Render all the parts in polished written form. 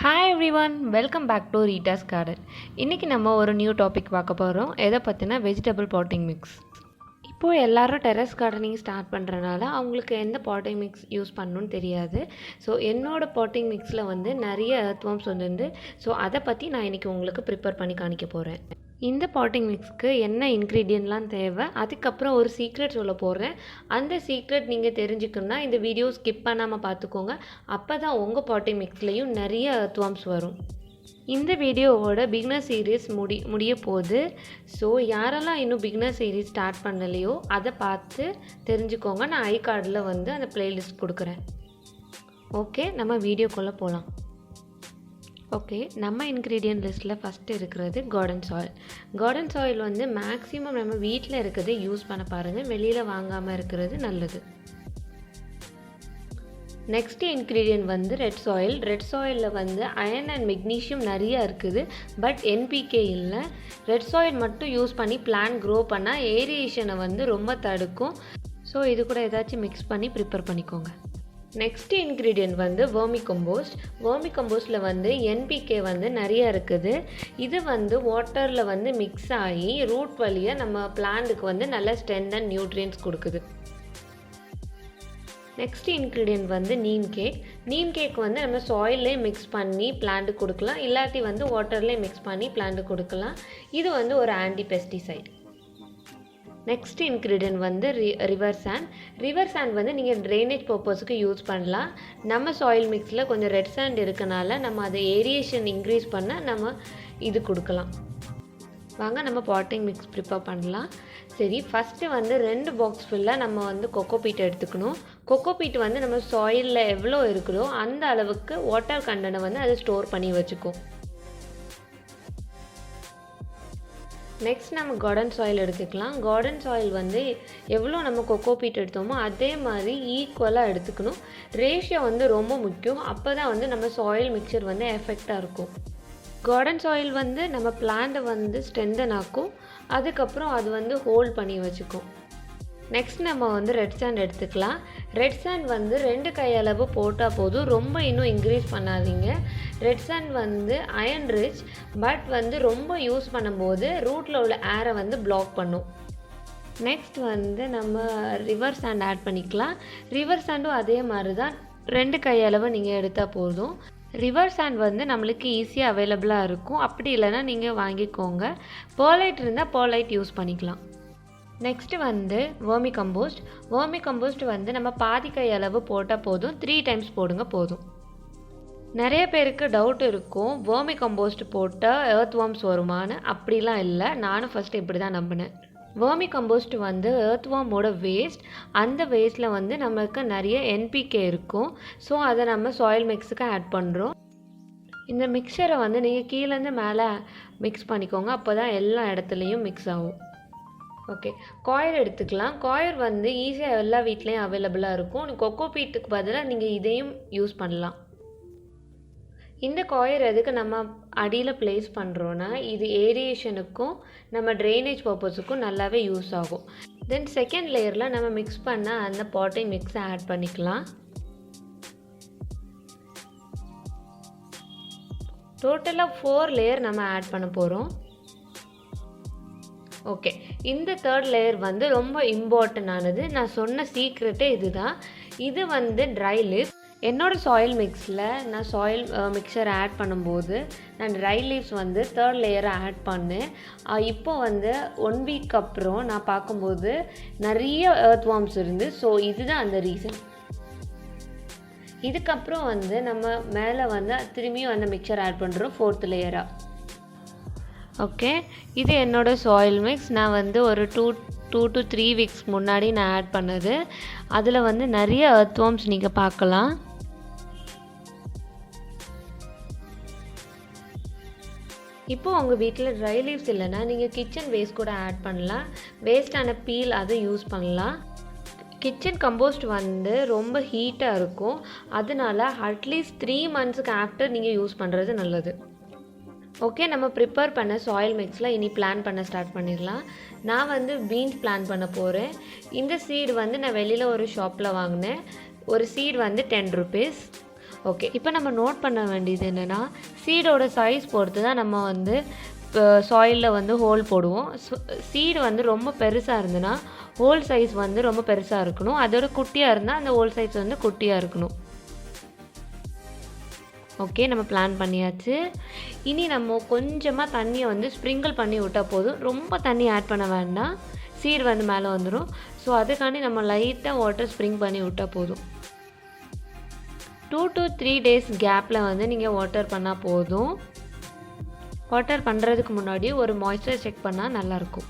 Hi everyone, welcome back to Rita's garden. இன்றைக்கி நம்ம ஒரு நியூ டாபிக் பார்க்க போகிறோம். எதை பற்றினா வெஜிடபிள் பாட்டிங் மிக்ஸ். இப்போது எல்லோரும் டெரஸ் கார்டனிங் ஸ்டார்ட் பண்ணுறனால அவங்களுக்கு எந்த பாட்டிங் மிக்ஸ் யூஸ் பண்ணணும்னு தெரியாது. ஸோ என்னோடய பாட்டிங் மிக்ஸில் வந்து நிறைய எர்த்வார்ம்ஸ் வந்துருந்து. ஸோ அதை பற்றி நான் இன்றைக்கி உங்களுக்கு ப்ரிப்பேர் பண்ணி காணிக்க போகிறேன். இந்த பாட்டிங் மிக்ஸ்க்கு என்ன இன்க்ரீடியன்ட்லாம் தேவை, அதுக்கப்புறம் ஒரு சீக்ரெட் சொல்ல போகிறேன். அந்த சீக்ரெட் நீங்கள் தெரிஞ்சுக்கணுன்னா இந்த வீடியோ ஸ்கிப் பண்ணாமல் பார்த்துக்கோங்க. அப்போ தான் உங்கள் பாட்டிங் மிக்ஸ்லேயும் நிறைய எர்த்வார்ம்ஸ் வரும். இந்த வீடியோவோட பிகினர் சீரீஸ் முடிய போகுது. ஸோ யாரெல்லாம் இன்னும் பிகினர் சீரீஸ் ஸ்டார்ட் பண்ணலையோ அதை பார்த்து தெரிஞ்சுக்கோங்க. நான் ஐ கார்டில் வந்து அந்த பிளேலிஸ்ட் கொடுக்குறேன். ஓகே, நம்ம வீடியோக்குள்ளே போகலாம். ஓகே, நம்ம இன்க்ரீடியன்ட் லிஸ்ட்டில் ஃபஸ்ட்டு இருக்கிறது கார்டன் சாயில். கார்டன் சாயில் வந்து மேக்ஸிமம் நம்ம வீட்டில் இருக்கிறத யூஸ் பண்ண பாருங்கள், வெளியில் வாங்காமல் இருக்கிறது நல்லது. நெக்ஸ்ட்டு இன்க்ரீடியன்ட் வந்து ரெட் சாயில். ரெட் சாயிலில் வந்து அயர்ன் அண்ட் மெக்னீஷியம் நிறையா இருக்குது, பட் என்பிகே இல்லை. ரெட் சாயில் மட்டும் யூஸ் பண்ணி பிளான்ட் க்ரோ பண்ணால் ஏரியேஷனை வந்து ரொம்ப தடுக்கும். ஸோ இது கூட ஏதாச்சும் மிக்ஸ் பண்ணி ப்ரிப்பேர் பண்ணிக்கோங்க. நெக்ஸ்ட்டு இன்க்ரீடியன்ட் வந்து வேர்மி கம்போஸ்ட். வேர்மி கம்போஸ்டில் வந்து என்பிகே வந்து நிறையா இருக்குது. இது வந்து வாட்டரில் வந்து மிக்ஸ் ஆகி ரூட் வழியாக நம்ம பிளான்ட்டுக்கு வந்து நல்ல ஸ்ட்ரென்த் அண்ட் நியூட்ரியன்ஸ் கொடுக்குது. நெக்ஸ்ட் இன்க்ரீடியன்ட் வந்து நீம் கேக். நீம் கேக் வந்து நம்ம சாயிலே மிக்ஸ் பண்ணி பிளான்ட்டுக்கு கொடுக்கலாம், இல்லாட்டி வந்து வாட்டர்லேயே மிக்ஸ் பண்ணி பிளான்ட்டுக்கு கொடுக்கலாம். இது வந்து ஒரு ஆன்டி பெஸ்டிசைட். நெக்ஸ்ட் இன்க்ரீடியன்ட் வந்து ரிவர் சாண்ட். ரிவர் சாண்ட் வந்து நீங்கள் ட்ரைனேஜ் பர்பஸுக்கு யூஸ் பண்ணலாம். நம்ம சாயில் மிக்ஸில் கொஞ்சம் ரெட் சாண்ட் இருக்கனால நம்ம அதை ஏரியேஷன் இன்க்ரீஸ் பண்ண நம்ம இது கொடுக்கலாம். வாங்க நம்ம பாட்டிங் மிக்ஸ் ப்ரிப்பேர் பண்ணலாம். சரி, ஃபஸ்ட்டு வந்து 2 பாக்ஸ் ஃபுல்லாக நம்ம வந்து கொக்கோபீட் எடுத்துக்கணும். கொக்கோபீட் வந்து நம்ம சாயிலில் எவ்வளோ இருக்குதோ அந்த அளவுக்கு வாட்டர் கண்டனை வந்து அதை ஸ்டோர் பண்ணி வச்சுக்கும். நெக்ஸ்ட் நம்ம கார்டன் சாயில் எடுத்துக்கலாம். கார்டன் சாயில் வந்து எவ்வளோ நம்ம கொக்கோபீட் எடுத்தோமோ அதே மாதிரி ஈக்குவலாக எடுத்துக்கணும். ரேஷியோ வந்து ரொம்ப முக்கியம். அப்போ தான் வந்து நம்ம சாயில் மிக்சர் வந்து எஃபெக்டாக இருக்கும். கார்டன் சாயில் வந்து நம்ம பிளான்ட்டை வந்து ஸ்ட்ரென்தன் ஆக்கும், அதுக்கப்புறம் அது வந்து ஹோல்ட் பண்ணி வச்சுக்கும். நெக்ஸ்ட் நம்ம வந்து ரெட் சாண்ட் எடுத்துக்கலாம். ரெட் சாண்ட் வந்து 2 கையளவு போட்டால் போதும், ரொம்ப இன்னும் இன்க்ரீஸ் பண்ணாதீங்க. ரெட் சாண்ட் வந்து அயர்ன் ரிச், பட் வந்து ரொம்ப யூஸ் பண்ணும்போது ரூட்டில் உள்ள ஏரை வந்து பிளாக் பண்ணும். நெக்ஸ்ட் வந்து நம்ம ரிவர் சாண்ட் ஆட் பண்ணிக்கலாம். ரிவர் சாண்டும் அதே மாதிரி தான், 2 கையளவு நீங்கள் எடுத்தால் போதும். ரிவர் சாண்ட் வந்து நம்மளுக்கு ஈஸியாக அவைலபிளாக இருக்கும், அப்படி இல்லைன்னா நீங்கள் வாங்கிக்கோங்க. பெர்லைட் இருந்தால் பெர்லைட் யூஸ் பண்ணிக்கலாம். நெக்ஸ்ட்டு வந்து வேர்மி கம்போஸ்ட். வேர்மி கம்போஸ்ட் வந்து நம்ம பாதி கை அளவு போட்டால் போதும், 3 டைம்ஸ் போடுங்க போதும். நிறைய பேருக்கு டவுட் இருக்கும், வேர்மி கம்போஸ்ட் போட்டால் எர்த்வார்ம்ஸ் வருமானு. அப்படிலாம் இல்லை, நானும் ஃபஸ்ட்டு இப்படி தான் நம்பினேன். வேர்மி கம்போஸ்ட் வந்து எர்த்வார்மோட வேஸ்ட். அந்த வேஸ்ட்டில் வந்து நமக்கு நிறைய என்பிகே இருக்கும். ஸோ அதை நம்ம சாயில் மிக்ஸுக்கு ஆட் பண்ணுறோம். இந்த மிக்சரை வந்து நீங்கள் கீழேருந்து மேலே மிக்ஸ் பண்ணிக்கோங்க, அப்போ தான் எல்லா இடத்துலையும் மிக்ஸ் ஆகும். ஓகே, காயர் எடுத்துக்கலாம். காயர் வந்து ஈஸியாக எல்லா வீட்லேயும் அவைலபிளாக இருக்கும். கொக்கோபீட்டுக்கு பதிலாக நீங்கள் இதையும் யூஸ் பண்ணலாம். இந்த காயர் எதுக்கு நம்ம அடியில் ப்ளேஸ் பண்ணுறோன்னா, இது ஏரியேஷனுக்கும் நம்ம ட்ரைனேஜ் பர்பஸுக்கும் நல்லாவே யூஸ் ஆகும். தென் செகண்ட் லேயரில் நம்ம மிக்ஸ் பண்ண அந்த பாட்டிங் மிக்ஸை ஆட் பண்ணிக்கலாம். டோட்டலாக 4 லேயர் நம்ம ஆட் பண்ண போகிறோம். ஓகே, இந்த 3rd லேயர் வந்து ரொம்ப இம்பார்ட்டண்டானது. நான் சொன்ன சீக்ரெட்டே இதுதான். இது வந்து ட்ரை லீவ்ஸ். என்னோடய சாயில் மிக்ஸில் நான் சாயில் மிக்சர் ஆட் பண்ணும்போது நான் ட்ரை லீவ்ஸ் வந்து 3rd லேயரை ஆட் பண்ணேன். இப்போ வந்து 1 வீக் அப்புறம் நான் பார்க்கும்போது நிறைய எர்த்வார்ம்ஸ் இருந்து. ஸோ இதுதான் அந்த ரீசன். இதுக்கப்புறம் வந்து நம்ம மேலே வந்து திரும்பியும் அந்த மிக்சர் ஆட் பண்ணுறோம் 4th லேயராக. ஓகே, இது என்னோடய சாயில் மிக்ஸ். நான் வந்து ஒரு 2 to 3 வீக்ஸ் முன்னாடி நான் ஆட் பண்ணது. அதில் வந்து நிறைய எர்த்வார்ம்ஸ் நீங்கள் பார்க்கலாம். இப்போது உங்கள் வீட்டில் ட்ரை லீவ்ஸ் இல்லைன்னா நீங்கள் கிச்சன் வேஸ்ட் கூட ஆட் பண்ணலாம். வேஸ்டான பீல் அதை யூஸ் பண்ணலாம். கிச்சன் கம்போஸ்ட் வந்து ரொம்ப ஹீட்டாக இருக்கும், அதனால் அட்லீஸ்ட் 3 மந்த்ஸுக்கு ஆஃப்டர் நீங்கள் யூஸ் பண்ணுறது நல்லது. ஓகே, நம்ம ப்ரிப்பேர் பண்ண சாயில் மிக்ஸில் இனி பிளான் பண்ண ஸ்டார்ட் பண்ணிடலாம். நான் வந்து பீன்ஸ் பிளான் பண்ண போகிறேன். இந்த சீடு வந்து நான் வெளியில் ஒரு ஷாப்பில் வாங்கினேன். ஒரு சீடு வந்து 10 rupees. ஓகே, இப்போ நம்ம நோட் பண்ண வேண்டியது என்னென்னா, சீடோட சைஸ் பொறுத்து தான் நம்ம வந்து சாயிலில் வந்து ஹோல் போடுவோம். சீடு வந்து ரொம்ப பெருசாக இருந்ததுன்னா ஹோல் சைஸ் வந்து ரொம்ப பெருசாக இருக்கணும். அதோட குட்டியாக இருந்தால் அந்த ஹோல் சைஸ் வந்து குட்டியாக இருக்கணும். ஓகே, நம்ம பிளான் பண்ணியாச்சு. இனி நம்ம கொஞ்சமாக தண்ணியை வந்து ஸ்ப்ரிங்கிள் பண்ணி விட்டால் போதும். ரொம்ப தண்ணி ஆட் பண்ண வேண்டாம், சீடு வந்து மேலே வந்துடும். ஸோ அதுக்காண்டி நம்ம லைட்டாக வாட்டர் ஸ்ப்ரிங் பண்ணி விட்டால் போதும். 2 to 3 days கேப்பில் வந்து நீங்கள் வாட்டர் பண்ணால் போதும். வாட்டர் பண்ணுறதுக்கு முன்னாடி ஒரு மாய்ஸ்சர் செக் பண்ணால் நல்லாயிருக்கும்.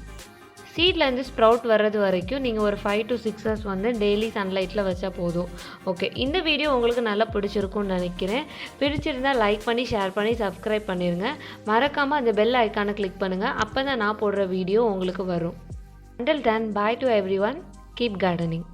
சீட்லேருந்து ஸ்ப்ரவுட் வர்றது வரைக்கும் நீங்கள் ஒரு 5 to 6 hours வந்து டெய்லி சன்லைட்டில் வச்சா போதும். ஓகே, இந்த வீடியோ உங்களுக்கு நல்லா பிடிச்சிருக்கும்னு நினைக்கிறேன். பிடிச்சிருந்தால் லைக் பண்ணி, ஷேர் பண்ணி, சப்ஸ்கிரைப் பண்ணிடுங்க. மறக்காமல் அந்த பெல் ஐக்கானை கிளிக் பண்ணுங்கள். அப்போ தான் நான் போடுற வீடியோ உங்களுக்கு வரும். Until then, bye to everyone. Keep gardening.